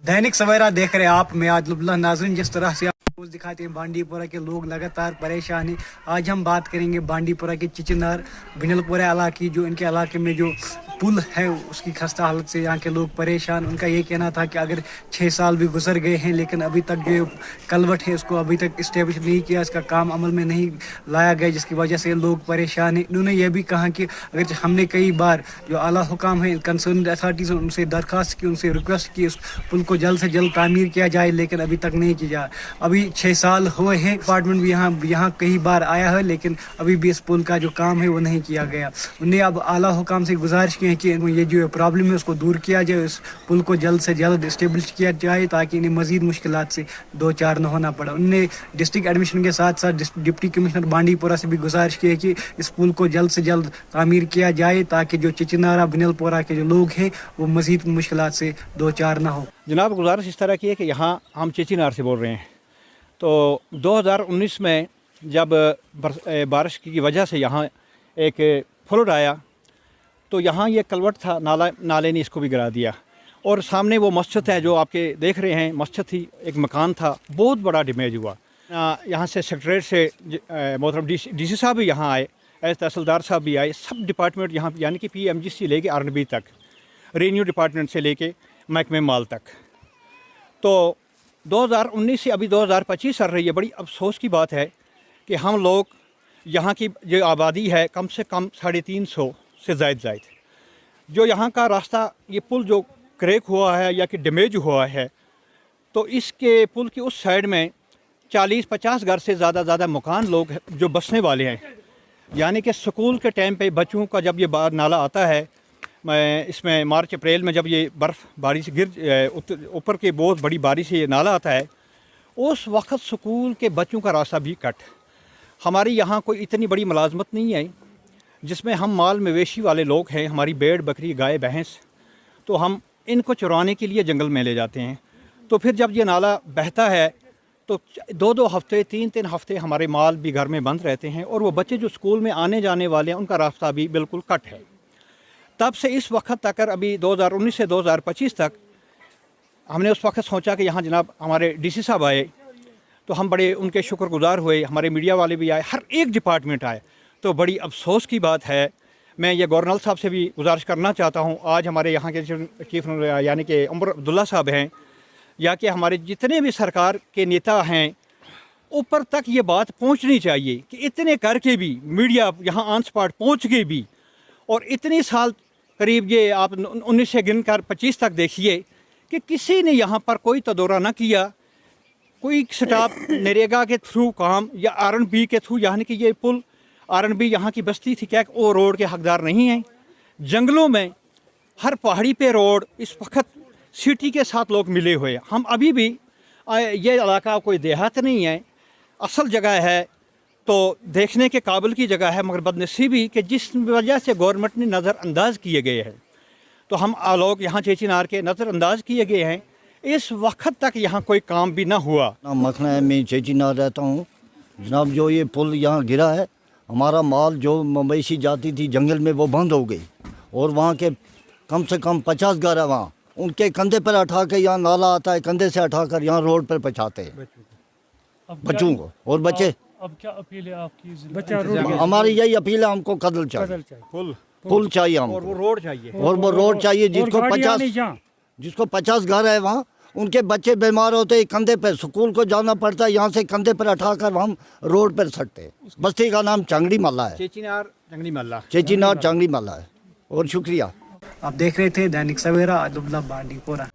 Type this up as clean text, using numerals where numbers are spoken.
दैनिक सवेरा देख रहे हैं आप, मैं आदिलुल्लाह। नाज़रीन, जिस तरह से आप दिखाते हैं बांडी पोरा के लोग लगातार परेशान हैं। आज हम बात करेंगे बांडी पोरा के चिचनार बिनलपुरा इलाके, जो इनके इलाके में जो पुल है उसकी खस्ता हालत से यहाँ के लोग परेशान। उनका ये कहना था कि अगर 6 साल भी गुजर गए हैं लेकिन अभी तक जो कलवट है उसको अभी तक इस्टेब्लिश नहीं किया, इसका काम अमल में नहीं लाया गया, जिसकी वजह से लोग परेशान हैं। इन्होंने ये भी कहा कि अगर हमने कई बार जो आला हुकाम है, कंसर्न अथॉरिटीज़, उनसे दरख्वास्त की, उनसे रिक्वेस्ट की उस पुल को जल्द से जल्द तामीर किया जाए, लेकिन अभी तक नहीं किया जाए। अभी 6 साल हुए हैं, डिपार्टमेंट भी यहाँ कई बार आया है, लेकिन अभी भी इस पुल का जो काम है वो नहीं किया गया। उन्हें अब आला हुकाम से गुजारिश की है कि ये जो प्रॉब्लम है उसको दूर किया जाए, इस पुल को जल्द से जल्द इस्टेब्लिश किया जाए ताकि इन्हें मजीद मुश्किलात से दो चार न होना पड़ा। उन्होंने डिस्ट्रिक्ट एडमिशन के साथ साथ डिप्टी कमिश्नर बांडी पोरा से भी गुजारिश की है कि इस पुल को जल्द से जल्द तामीर किया जाए ताकि जो चिचनारा बिनलपोरा के जो लोग हैं वो मजीद मुश्किलात से दो चार ना हो। जनाब, गुजारिश इस तरह की है कि यहाँ हम चिचनार से बोल रहे हैं। तो 2019 में जब बारिश की वजह से यहाँ एक फ्लड आया तो यहाँ ये कलवट था, नाले ने इसको भी गिरा दिया। और सामने वो मस्जिद है जो आपके देख रहे हैं, मस्जिद थी, एक मकान था, बहुत बड़ा डैमेज हुआ। यहाँ से सेक्रेटरीट से मोहतरम डीसी साहब भी यहाँ आए, एज तहसीलदार साहब भी आए, सब डिपार्टमेंट यहाँ यानी कि PMG से लेके R&B तक, रेन्यू डिपार्टमेंट से लेके महकमे माल तक। तो 2019 से अभी 2025 चल रही है। बड़ी अफसोस की बात है कि हम लोग यहाँ की जो आबादी है कम से कम 350 से ज़ायद जो यहाँ का रास्ता, ये पुल जो क्रैक हुआ है या कि डैमेज हुआ है, तो इसके पुल की उस साइड में 40-50 घर से ज़्यादा मकान लोग जो बसने वाले हैं। यानी कि स्कूल के टाइम पे बच्चों का जब ये नाला आता है, इसमें मार्च अप्रैल में जब ये बर्फ़ बारिश ऊपर के बहुत बड़ी बारिश से ये नाला आता है, उस वक्त स्कूल के बच्चों का रास्ता भी कट। हमारी यहाँ कोई इतनी बड़ी मुलाजमत नहीं है जिसमें हम माल मवेशी वाले लोग हैं, हमारी भेड़ बकरी गाय भैंस, तो हम इनको चुराने के लिए जंगल में ले जाते हैं। तो फिर जब ये नाला बहता है तो 2-2 हफ्ते 3-3 हफ्ते हमारे माल भी घर में बंद रहते हैं, और वो बच्चे जो स्कूल में आने जाने वाले हैं उनका रास्ता भी बिल्कुल कट है। तब से इस वक्त तक, अभी 2019 से 2025 तक, हमने उस वक्त सोचा कि यहाँ जनाब हमारे DC साहब आए तो हम बड़े उनके शुक्रगुजार हुए, हमारे मीडिया वाले भी आए, हर एक डिपार्टमेंट आए। तो बड़ी अफसोस की बात है, मैं ये गवर्नर साहब से भी गुजारिश करना चाहता हूँ, आज हमारे यहाँ के चीफ यानी कि उमर अब्दुल्ला साहब हैं, या कि हमारे जितने भी सरकार के नेता हैं, ऊपर तक ये बात पहुँचनी चाहिए कि इतने करके भी मीडिया यहाँ ऑन स्पॉट पहुँच के भी, और इतने साल करीब ये आप 19 से गिन कर 25 तक देखिए कि किसी ने यहाँ पर कोई तदौरा न किया, कोई स्टाफ नरेगा के थ्रू काम या R&B के थ्रू, यानी कि ये पुल R&B यहाँ की बस्ती थी, क्या वो रोड के हकदार नहीं हैं? जंगलों में हर पहाड़ी पे रोड इस वक्त सिटी के साथ लोग मिले हुए हैं। हम अभी भी ये इलाका कोई देहात नहीं है, असल जगह है, तो देखने के काबिल की जगह है, मगर बदनसीबी कि जिस वजह से गवर्नमेंट ने नज़रअंदाज किए गए हैं, तो हम लोग यहाँ चिचनार के नज़रअंदाज किए गए हैं। इस वक्त तक यहाँ कोई काम भी ना हुआ। मखना है, मैं चिचनार रहता हूँ जनाब। जो ये पुल यहाँ गिरा है, हमारा माल जो मवेशी जाती थी जंगल में वो बंद हो गई, और वहाँ के कम से कम 50 घर है, वहाँ उनके कंधे पर उठा के यहाँ नाला आता है, कंधे से उठा कर यहाँ रोड पर पहुँचाते हैं बच्चों को। और बच्चे, अब क्या अपील है आपकी? हमारी यही अपील है, हमको कदल चाहिए, पुल चाहिए हमको, और वो रोड चाहिए, और वो रोड चाहिए। जिसको 50 घर है वहाँ, उनके बच्चे बीमार होते हैं, कंधे पर स्कूल को जाना पड़ता है, यहाँ से कंधे पर उठाकर हम रोड पर सटते हैं। बस्ती का नाम चांगड़ी मल्ला है, चिचनार चांगड़ी मल्ला है। और शुक्रिया। आप देख रहे थे दैनिक सवेरा, आदिलुल्लाह, बांडी पोरा।